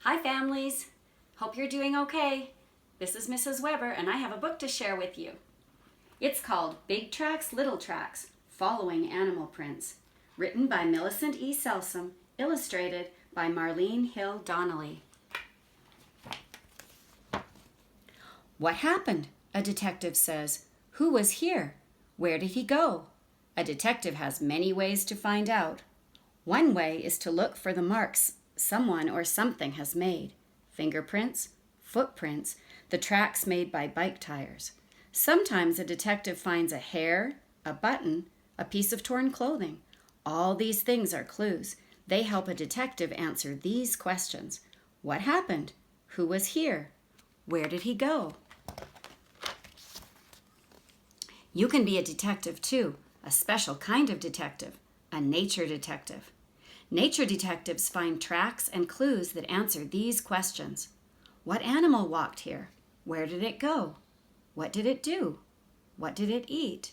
Hi families! Hope you're doing okay. This is Mrs. Weber and I have a book to share with you. It's called Big Tracks, Little Tracks, Following Animal Prints, written by Millicent E. Selsom, illustrated by Marlene Hill Donnelly. What happened? A detective says. Who was here? Where did he go? A detective has many ways to find out. One way is to look for the marks someone or something has made. Fingerprints, footprints, the tracks made by bike tires. Sometimes a detective finds a hair, a button, a piece of torn clothing. All these things are clues. They help a detective answer these questions. What happened? Who was here? Where did he go? You can be a detective too, a special kind of detective, a nature detective. Nature detectives find tracks and clues that answer these questions. What animal walked here? Where did it go? What did it do? What did it eat?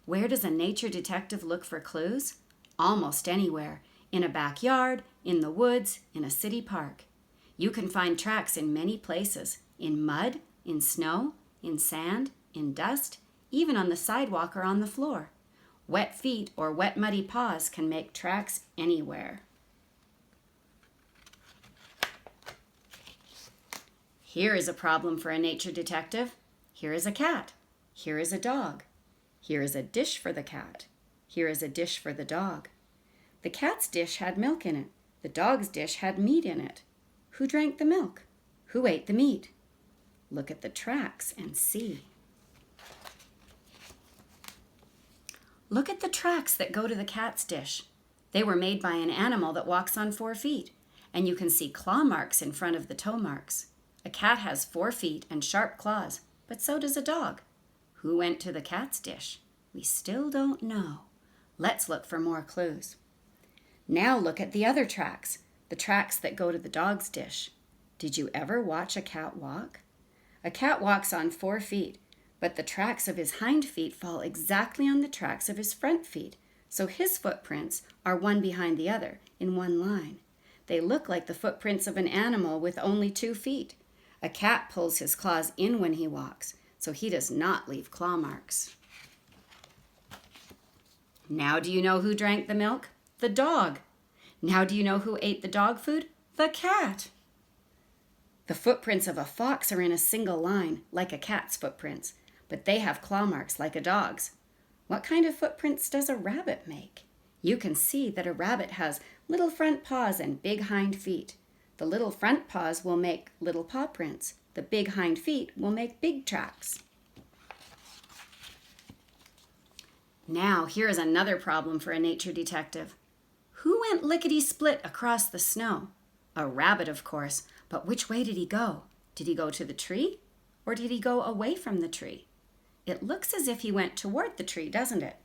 Where does a nature detective look for clues? Almost anywhere. In a backyard, in the woods, in a city park. You can find tracks in many places. In mud, in snow, in sand, in dust, even on the sidewalk or on the floor. Wet feet or wet muddy paws can make tracks anywhere. Here is a problem for a nature detective. Here is a cat. Here is a dog. Here is a dish for the cat. Here is a dish for the dog. The cat's dish had milk in it. The dog's dish had meat in it. Who drank the milk? Who ate the meat? Look at the tracks and see. Look at the tracks that go to the cat's dish. They were made by an animal that walks on 4 feet, and you can see claw marks in front of the toe marks. A cat has 4 feet and sharp claws, but so does a dog. Who went to the cat's dish? We still don't know. Let's look for more clues. Now look at the other tracks, the tracks that go to the dog's dish. Did you ever watch a cat walk? A cat walks on 4 feet, but the tracks of his hind feet fall exactly on the tracks of his front feet, so his footprints are one behind the other in one line. They look like the footprints of an animal with only 2 feet. A cat pulls his claws in when he walks, so he does not leave claw marks. Now do you know who drank the milk? The dog. Now do you know who ate the dog food? The cat. The footprints of a fox are in a single line, like a cat's footprints, but they have claw marks like a dog's. What kind of footprints does a rabbit make? You can see that a rabbit has little front paws and big hind feet. The little front paws will make little paw prints. The big hind feet will make big tracks. Now, here is another problem for a nature detective. Who went lickety-split across the snow? A rabbit, of course, but which way did he go? Did he go to the tree, or did he go away from the tree? It looks as if he went toward the tree, doesn't it?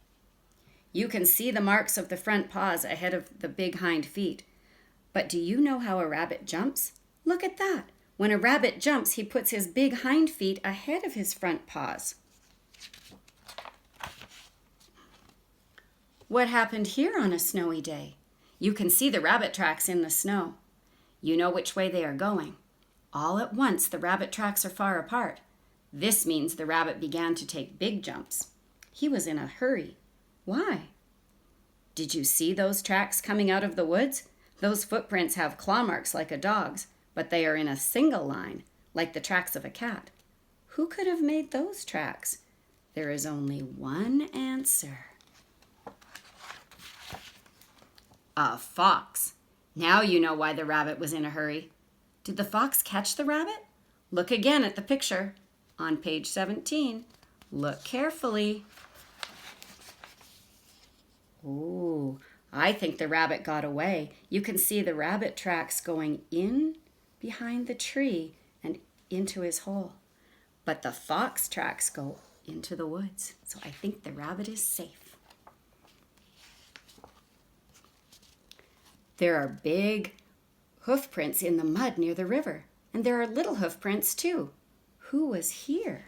You can see the marks of the front paws ahead of the big hind feet. But do you know how a rabbit jumps? Look at that. When a rabbit jumps, he puts his big hind feet ahead of his front paws. What happened here on a snowy day? You can see the rabbit tracks in the snow. You know which way they are going. All at once, the rabbit tracks are far apart. This means the rabbit began to take big jumps. He was in a hurry. Why? Did you see those tracks coming out of the woods? Those footprints have claw marks like a dog's, but they are in a single line, like the tracks of a cat. Who could have made those tracks? There is only one answer. A fox. Now you know why the rabbit was in a hurry. Did the fox catch the rabbit? Look again at the picture. On page 17, look carefully. Ooh, I think the rabbit got away. You can see the rabbit tracks going in behind the tree and into his hole. But the fox tracks go into the woods, so I think the rabbit is safe. There are big hoof prints in the mud near the river, and there are little hoof prints too. Who was here?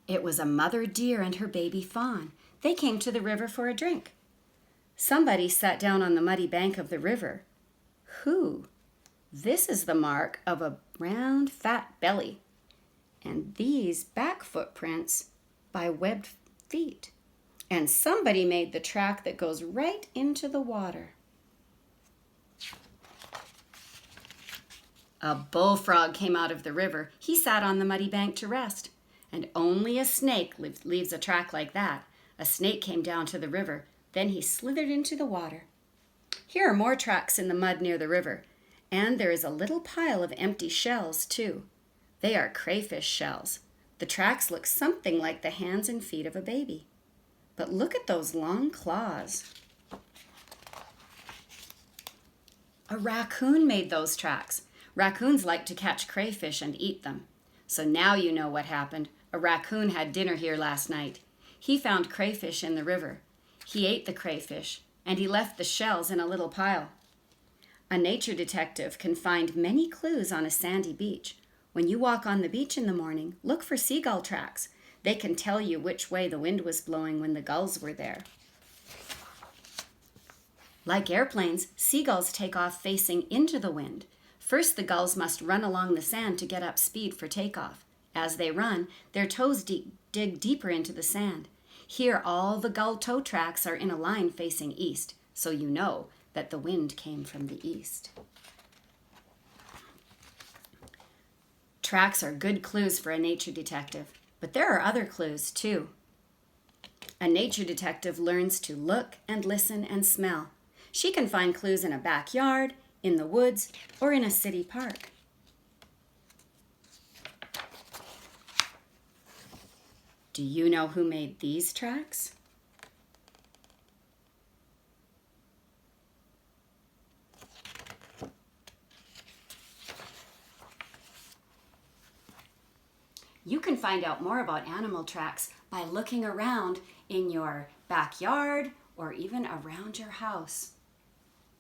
It was a mother deer and her baby fawn. They came to the river for a drink. Somebody sat down on the muddy bank of the river. Who? This is the mark of a round, fat belly, and these back footprints by webbed feet. And somebody made the track that goes right into the water. A bullfrog came out of the river. He sat on the muddy bank to rest. And only a snake leaves a track like that. A snake came down to the river. Then he slithered into the water. Here are more tracks in the mud near the river. And there is a little pile of empty shells, too. They are crayfish shells. The tracks look something like the hands and feet of a baby. But look at those long claws. A raccoon made those tracks. Raccoons like to catch crayfish and eat them. So now you know what happened. A raccoon had dinner here last night. He found crayfish in the river. He ate the crayfish, and he left the shells in a little pile. A nature detective can find many clues on a sandy beach. When you walk on the beach in the morning, look for seagull tracks. They can tell you which way the wind was blowing when the gulls were there. Like airplanes, seagulls take off facing into the wind. First, the gulls must run along the sand to get up speed for takeoff. As they run, their toes dig deeper into the sand. Here, all the gull toe tracks are in a line facing east, so you know that the wind came from the east. Tracks are good clues for a nature detective, but there are other clues too. A nature detective learns to look and listen and smell. She can find clues in a backyard, in the woods, or in a city park. Do you know who made these tracks? You can find out more about animal tracks by looking around in your backyard or even around your house.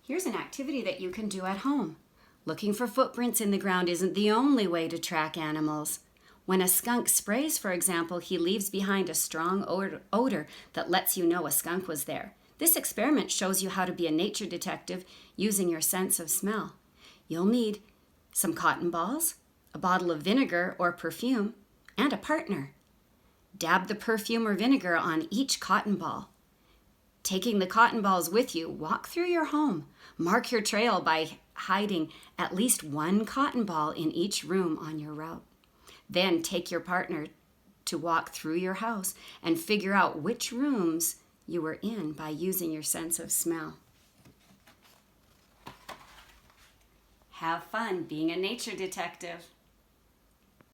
Here's an activity that you can do at home. Looking for footprints in the ground isn't the only way to track animals. When a skunk sprays, for example, he leaves behind a strong odor that lets you know a skunk was there. This experiment shows you how to be a nature detective using your sense of smell. You'll need some cotton balls, a bottle of vinegar or perfume, and a partner. Dab the perfume or vinegar on each cotton ball. Taking the cotton balls with you, walk through your home. Mark your trail by hiding at least one cotton ball in each room on your route. Then take your partner to walk through your house and figure out which rooms you were in by using your sense of smell. Have fun being a nature detective.